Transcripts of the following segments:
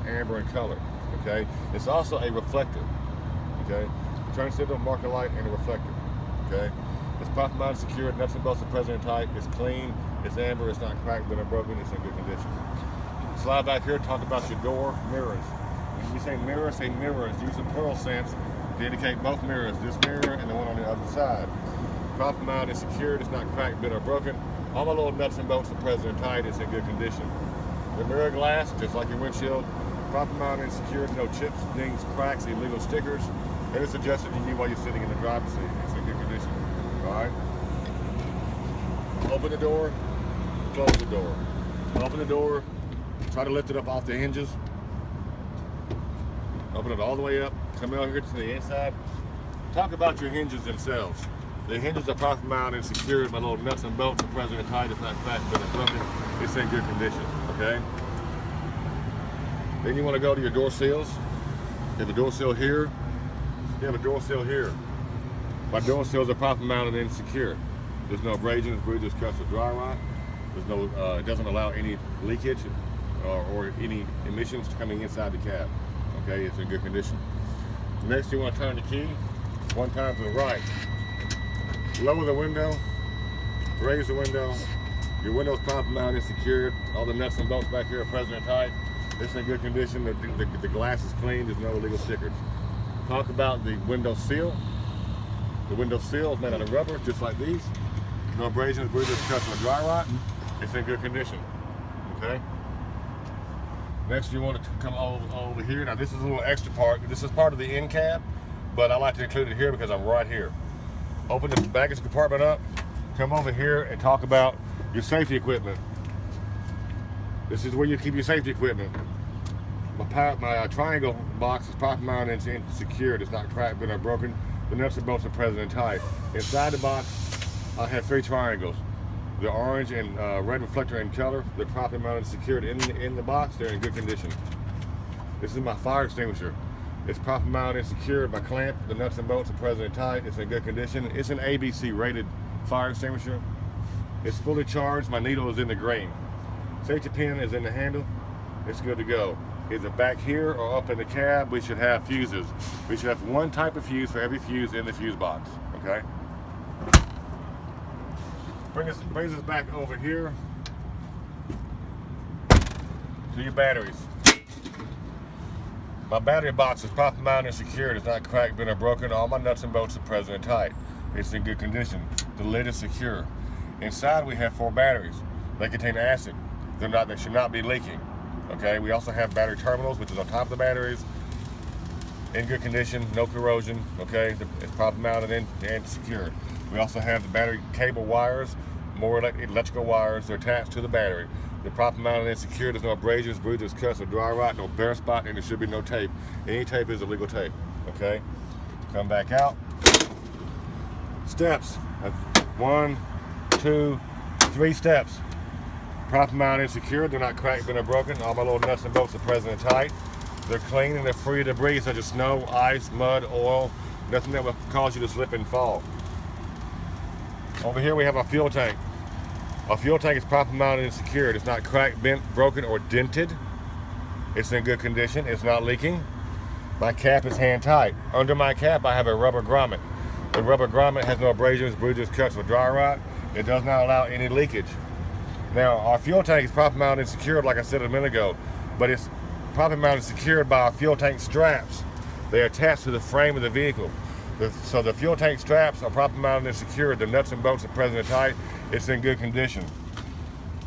amber in color. Okay, it's also a reflector. Okay, turn signal, marker light, and a reflector. Okay, it's proper mounted, secured, nuts and bolts are present and tight. It's clean, it's amber, it's not cracked, been broken, it's in good condition. Slide back here, talk about your door mirrors. When we say mirrors, use a plural sense to indicate both mirrors, this mirror and the one on the other side. Proper mounted and secured, it's not cracked, bent, or broken. All my little nuts and bolts are present and tight, it's in good condition. The mirror glass, just like your windshield, proper mounted and secured, no chips, dings, cracks, illegal stickers. And it's adjusted to you while you're sitting in the driver's seat. It's in good condition. Alright? Open the door, close the door. Open the door, try to lift it up off the hinges. Open it all the way up, come over here to the inside. Talk about your hinges themselves. The hinges are proper mounted and secured. My little nuts and bolts are present and tight. It's not cracked, but it's broken. It's in good condition, okay? Then you want to go to your door seals. You have a door seal here. You have a door seal here. My door seals are proper mounted and secure. There's no abrasions, bruises, cuts, or dry rot. There's no, it doesn't allow any leakage or any emissions coming inside the cab. Okay, it's in good condition. Next, you want to turn the key one time to the right. Lower the window, raise the window. Your window's proper mounted and secured. All the nuts and bolts back here are present and tight. It's in good condition. The glass is clean. There's no illegal stickers. Talk about the window seal. The window seal is made out of rubber, just like these. No abrasions, bruises, cuts, or dry rot. It's in good condition. Okay. Next, you want to come over here. Now, this is a little extra part. This is part of the end cab, but I like to include it here because I'm right here. Open the baggage compartment up. Come over here and talk about your safety equipment. This is where you keep your safety equipment. My triangle box is proper mounted and secured. It's not cracked, bent, or broken. The nuts and bolts are present and tight. Inside the box, I have 3 triangles. The orange and red reflector in color. They're properly mounted and secured in the box. They're in good condition. This is my fire extinguisher. It's properly mounted and secured by clamp. The nuts and bolts are present and tight. It's in good condition. It's an ABC rated fire extinguisher. It's fully charged. My needle is in the green. Safety pin is in the handle. It's good to go. Is it back here or up in the cab? We should have fuses. We should have one type of fuse for every fuse in the fuse box. Okay. Brings us back over here to your batteries. My battery box is proper mounted and secured. It's not cracked, bent, or broken. All my nuts and bolts are present and tight. It's in good condition. The lid is secure. Inside we have 4 batteries. They contain acid. They should not be leaking. Okay. We also have battery terminals, which is on top of the batteries. In good condition, no corrosion. Okay. It's proper mounted and secured. We also have the battery cable wires, more electrical wires. They're attached to the battery. They're proper mounted and secured. There's no abrasions, bruises, cuts, or dry rot, no bare spot, and there should be no tape. Any tape is illegal tape. Okay? Come back out. Steps. 1, 2, 3 steps. Proper mounted and secured. They're not cracked, bent, or broken. All my little nuts and bolts are present and tight. They're clean and they're free of debris such as snow, ice, mud, oil. Nothing that will cause you to slip and fall. Over here we have our fuel tank. Our fuel tank is proper mounted and secured. It's not cracked, bent, broken, or dented. It's in good condition. It's not leaking. My cap is hand tight. Under my cap I have a rubber grommet. The rubber grommet has no abrasions, bruises, cuts, or dry rot. It does not allow any leakage. Now our fuel tank is proper mounted and secured like I said a minute ago, but it's proper mounted and secured by our fuel tank straps. They are attached to the frame of the vehicle. So the fuel tank straps are proper mounted and secured. The nuts and bolts are present and tight. It's in good condition.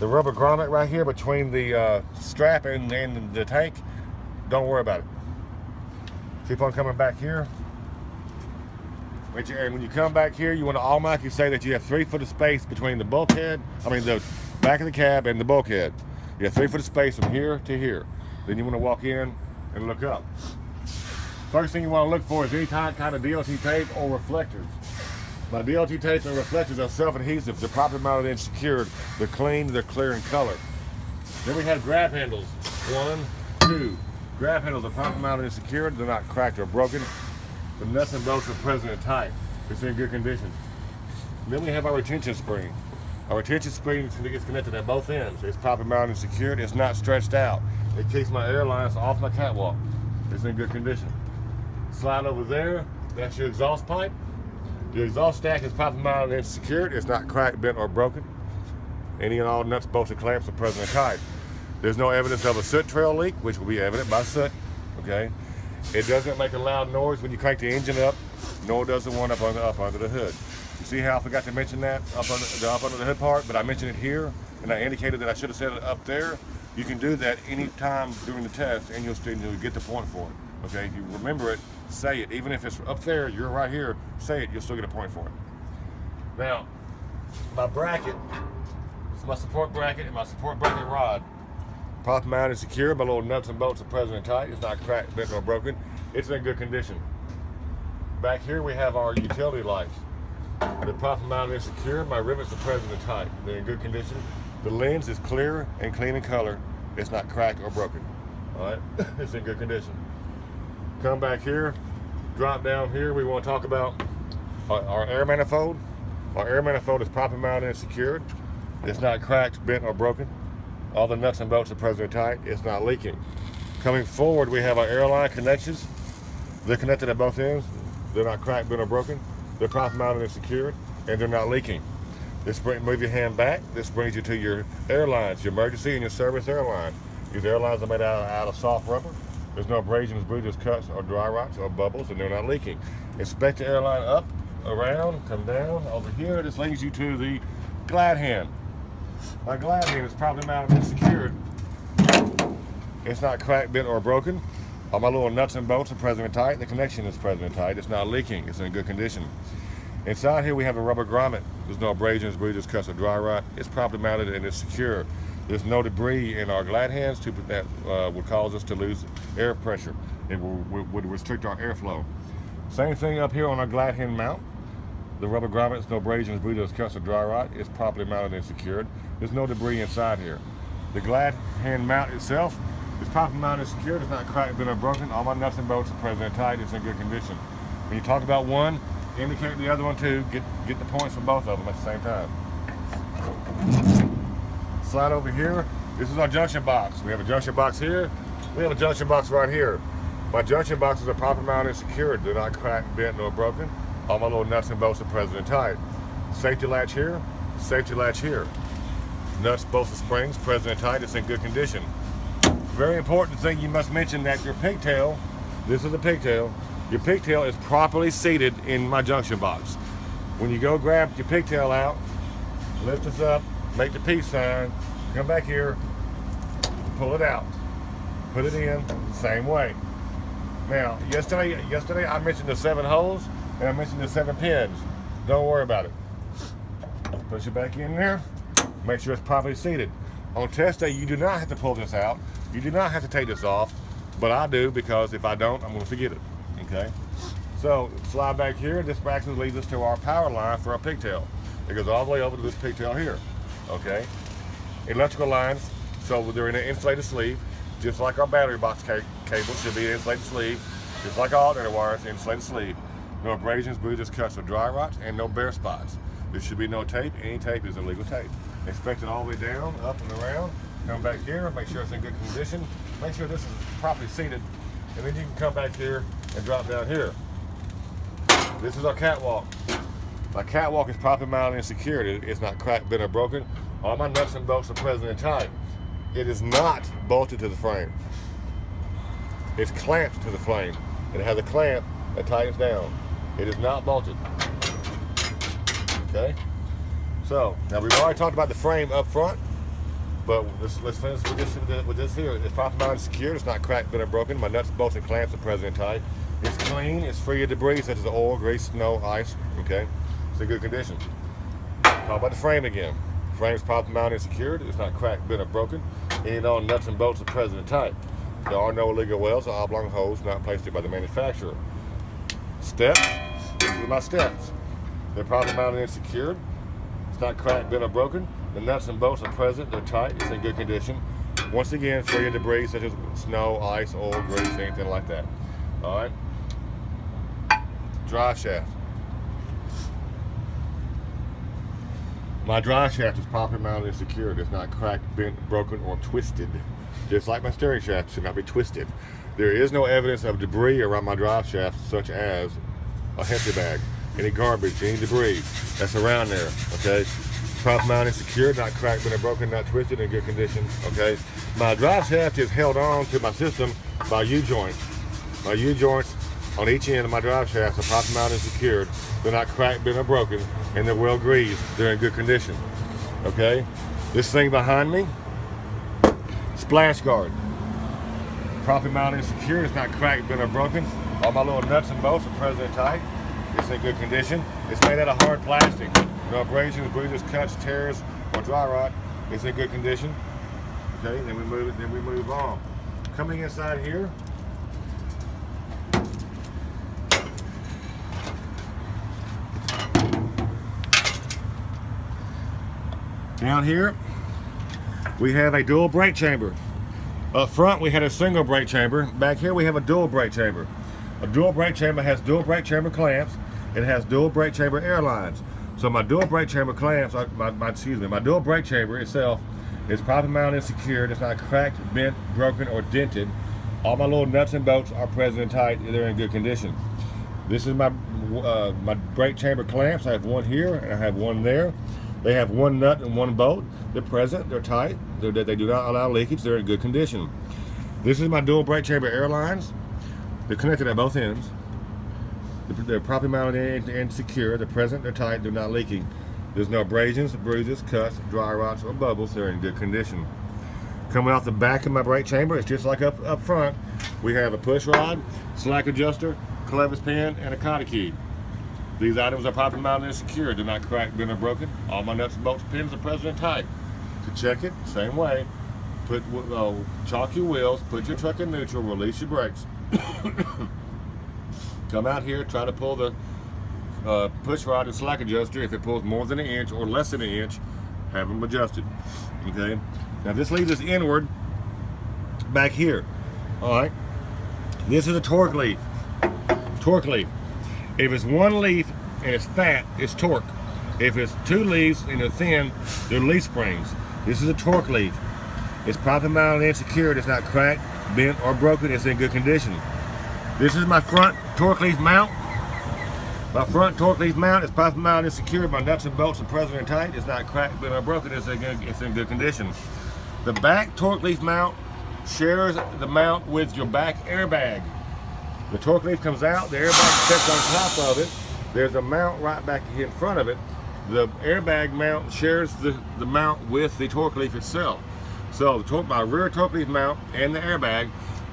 The rubber grommet right here between the strap and the tank, don't worry about it. Keep on coming back here. And when you come back here, you want to automatically say that you have 3 foot of space between the the back of the cab and the bulkhead. You have 3 foot of space from here to here. Then you want to walk in and look up. First thing you want to look for is any kind of DLT tape or reflectors. My DLT tapes and reflectors are self-adhesive. They're properly mounted and secured. They're clean, they're clear in color. Then we have grab handles. 1, 2. Grab handles are properly mounted and secured. They're not cracked or broken. The nuts and bolts are present and tight. It's in good condition. Then we have our retention spring. Our retention spring is connected at both ends. It's properly mounted and secured. It's not stretched out. It keeps my air lines off my catwalk. It's in good condition. Slide over there, that's your exhaust pipe. Your exhaust stack is properly mounted and secured. It's not cracked, bent, or broken. Any and all nuts, bolts, and clamps are present and tight. There's no evidence of a soot trail leak, which will be evident by soot, okay? It doesn't make a loud noise when you crank the engine up, nor does the one up under the hood. You see how I forgot to mention that up under the hood part, but I mentioned it here, and I indicated that I should have said it up there. You can do that any time during the test, and you'll get the point for it, okay? If you remember it, say it. Even if it's up there, you're right here, say it, you'll still get a point for it. Now, my bracket, this is my support bracket and my support bracket rod. Properly mounted and secure. My little nuts and bolts are present and tight. It's not cracked, bent, or broken. It's in good condition. Back here we have our utility lights. They're properly mounted and secure. My rivets are present and tight. They're in good condition. The lens is clear and clean in color. It's not cracked or broken. All right, it's in good condition. Come back here, drop down here. We want to talk about our air manifold. Our air manifold is properly mounted and secured. It's not cracked, bent, or broken. All the nuts and bolts are present and tight. It's not leaking. Coming forward, we have our airline connections. They're connected at both ends. They're not cracked, bent, or broken. They're properly mounted and secured, and they're not leaking. Move your hand back. This brings you to your airlines, your emergency and your service airline. These airlines are made out of soft rubber. There's no abrasions, bruises, cuts, or dry rots, or bubbles, and they're not leaking. Inspect the airline up, around, come down. Over here, this leads you to the glad hand. My glad hand is properly mounted and secured. It's not cracked, bent, or broken. All my little nuts and bolts are present and tight. The connection is present and tight. It's not leaking. It's in good condition. Inside here we have a rubber grommet. There's no abrasions, bruises, cuts, or dry rot. It's properly mounted and it's secure. There's no debris in our glad hands that would cause us to lose air pressure. It would restrict our airflow. Same thing up here on our glad hand mount. The rubber grommets, no abrasions, bruises, cuts, or dry rot. It's properly mounted and secured. There's no debris inside here. The glad hand mount itself is properly mounted and secured. It's not cracked, bent, or broken. All my nuts and bolts are present and tight. It's in good condition. When you talk about one, indicate the other one too. Get the points from both of them at the same time. Slide over here. This is our junction box. We have a junction box here. We have a junction box right here. My junction boxes are properly mounted and secured. They're not cracked, bent, nor broken. All my little nuts and bolts are present and tight. Safety latch here. Safety latch here. Nuts, bolts, and springs present and tight. It's in good condition. Very important thing you must mention that your pigtail, this is a pigtail, your pigtail is properly seated in my junction box. When you go grab your pigtail out, lift this up, make the peace sign, come back here, pull it out, put it in the same way. Now, yesterday I mentioned the 7 holes and I mentioned the 7 pins. Don't worry about it. Push it back in there, make sure it's properly seated. On test day, you do not have to pull this out. You do not have to take this off, but I do because if I don't, I'm going to forget it. Okay, so slide back here. This actually leads us to our power line for our pigtail. It goes all the way over to this pigtail here. Okay, electrical lines, so they're in an insulated sleeve, just like our battery box cable should be an insulated sleeve, just like all alternator wires, insulated sleeve. No abrasions, bruises, cuts, or dry rots, and no bare spots. There should be no tape. Any tape is illegal tape. Inspect it all the way down, up and around. Come back here, make sure it's in good condition. Make sure this is properly seated, and then you can come back here and drop down here. This is our catwalk. My catwalk is properly mounted and secured. It's not cracked, bent, or broken. All my nuts and bolts are present and tight. It is not bolted to the frame. It's clamped to the frame. It has a clamp that tightens down. It is not bolted. Okay? So, now we've already talked about the frame up front, but let's finish with this here. It's properly mounted and secured. It's not cracked, bent, or broken. My nuts, bolts, and clamps are present and tight. It's clean. It's free of debris such as oil, grease, snow, ice. Okay? It's in good condition. Talk about the frame again. The frame is properly mounted and secured. It's not cracked, bent, or broken. Any and all nuts and bolts are present and tight. There are no illegal welds or oblong holes not placed here by the manufacturer. Steps. These are my steps. They're properly mounted and secured. It's not cracked, bent, or broken. The nuts and bolts are present. They're tight. It's in good condition. Once again, free of debris such as snow, ice, oil, grease, anything like that. All right. Drive shaft. My drive shaft is properly mounted and secured. It's not cracked, bent, broken, or twisted. just like my steering shaft, should not be twisted. There is no evidence of debris around my drive shaft, such as a hefty bag, any garbage, any debris that's around there, okay? Prop mounted, secured, not cracked, been broken, not twisted, in good condition, okay? My drive shaft is held on to my system by U-joints. My U-joints on each end of my drive shaft are prop mounted and secured. They're not cracked, bent, or broken, and they're well greased. They're in good condition, okay? This thing behind me, splash guard. Properly mounted and secured. It's not cracked, bent, or broken. All my little nuts and bolts are present and tight. It's in good condition. It's made out of hard plastic. No abrasions, bruises, cuts, tears, or dry rot. It's in good condition. Okay, then we move on. Coming inside here, down here, we have a dual brake chamber. Up front, we had a single brake chamber. Back here, we have a dual brake chamber. A dual brake chamber has dual brake chamber clamps. It has dual brake chamber air lines. So my dual brake chamber clamps, my dual brake chamber itself is properly mounted and secured. It's not cracked, bent, broken, or dented. All my little nuts and bolts are present and tight. They're in good condition. This is my brake chamber clamps. I have one here and I have one there. They have one nut and one bolt. They're present, they're tight, they do not allow leakage, they're in good condition. This is my dual brake chamber air lines. They're connected at both ends. They're properly mounted and secure. They're present, they're tight, they're not leaking. There's no abrasions, bruises, cuts, dry rots, or bubbles. They're in good condition. Coming off the back of my brake chamber, it's just like up front. We have a push rod, slack adjuster, clevis pin, and a cotter key. These items are properly mounted and secured. They're not cracked, bent, or broken. All my nuts, bolts, pins are present and tight. To check it, same way. Chalk your wheels, put your truck in neutral, release your brakes. Come out here, try to pull the push rod and slack adjuster. If it pulls more than an inch or less than an inch, have them adjusted. Okay. Now this leads us inward back here. All right. This is a torque leaf. Torque leaf. If it's one leaf and it's fat, it's torque. If it's two leaves and they're thin, they're leaf springs. This is a torque leaf. It's properly mounted and secured. It's not cracked, bent, or broken. It's in good condition. This is my front torque leaf mount. My front torque leaf mount is properly mounted and secured. My nuts and bolts are present and tight. It's not cracked, bent, or broken. It's in good condition. The back torque leaf mount shares the mount with your back airbag. The torque leaf comes out, the airbag sits on top of it. There's a mount right back in front of it. The airbag mount shares the mount with the torque leaf itself. So my rear torque leaf mount and the airbag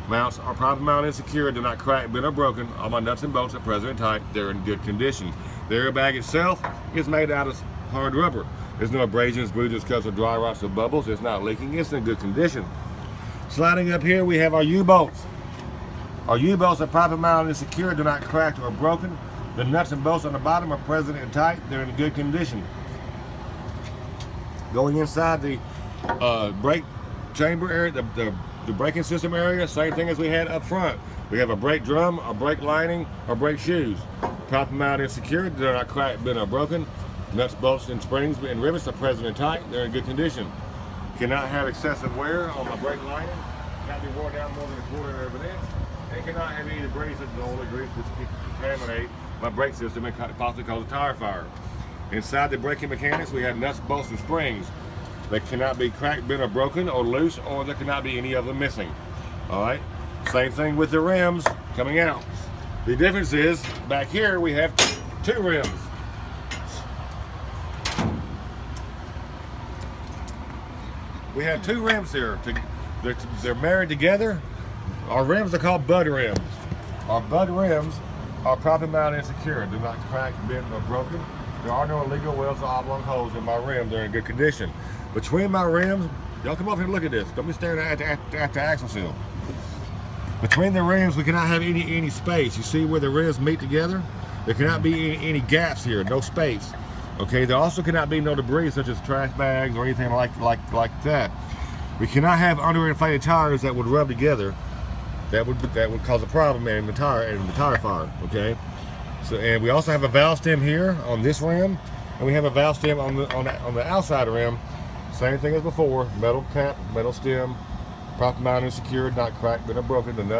mounts are properly mounted and secured. They're not cracked, bent, or broken. All my nuts and bolts are present and tight. They're in good condition. The airbag itself is made out of hard rubber. There's no abrasions, bruises, cuts, or dry rots, or bubbles. It's not leaking. It's in good condition. Sliding up here, we have our U-bolts. Our U-bolts are properly mounted and secured. They're not cracked or broken. The nuts and bolts on the bottom are present and tight. They're in good condition. Going inside the brake chamber area, the braking system area, same thing as we had up front. We have a brake drum, a brake lining, or brake shoes. Properly mounted and secured. They're not cracked, bent, or broken. Nuts, bolts, and springs and rivets are present and tight. They're in good condition. Cannot have excessive wear on my brake lining. Cannot be worn down more than a quarter of an inch. And cannot have any debris such as oil or grease which can contaminate my brake system and possibly cause a tire fire. Inside the braking mechanics, we have nuts, bolts, and springs. They cannot be cracked, bent, or broken, or loose, or there cannot be any of them missing. All right. Same thing with the rims coming out. The difference is back here we have two rims. We have two rims here. They're married together. Our rims are called Bud rims. Our Bud rims are properly mounted and secured. They're not cracked, bent, or broken. There are no illegal welds or oblong holes in my rim. They're in good condition. Between my rims, y'all come up here and look at this. Don't be staring at the axle seal. Between the rims, we cannot have any space. You see where the rims meet together? There cannot be any gaps here, no space. Okay, there also cannot be no debris such as trash bags or anything like that. We cannot have underinflated tires that would rub together. That would cause a problem in the tire fire. Okay, so and we also have a valve stem here on this rim, and we have a valve stem on the outside rim. Same thing as before: metal cap, metal stem, Proper mounted and secured, not cracked, been or broken. The nut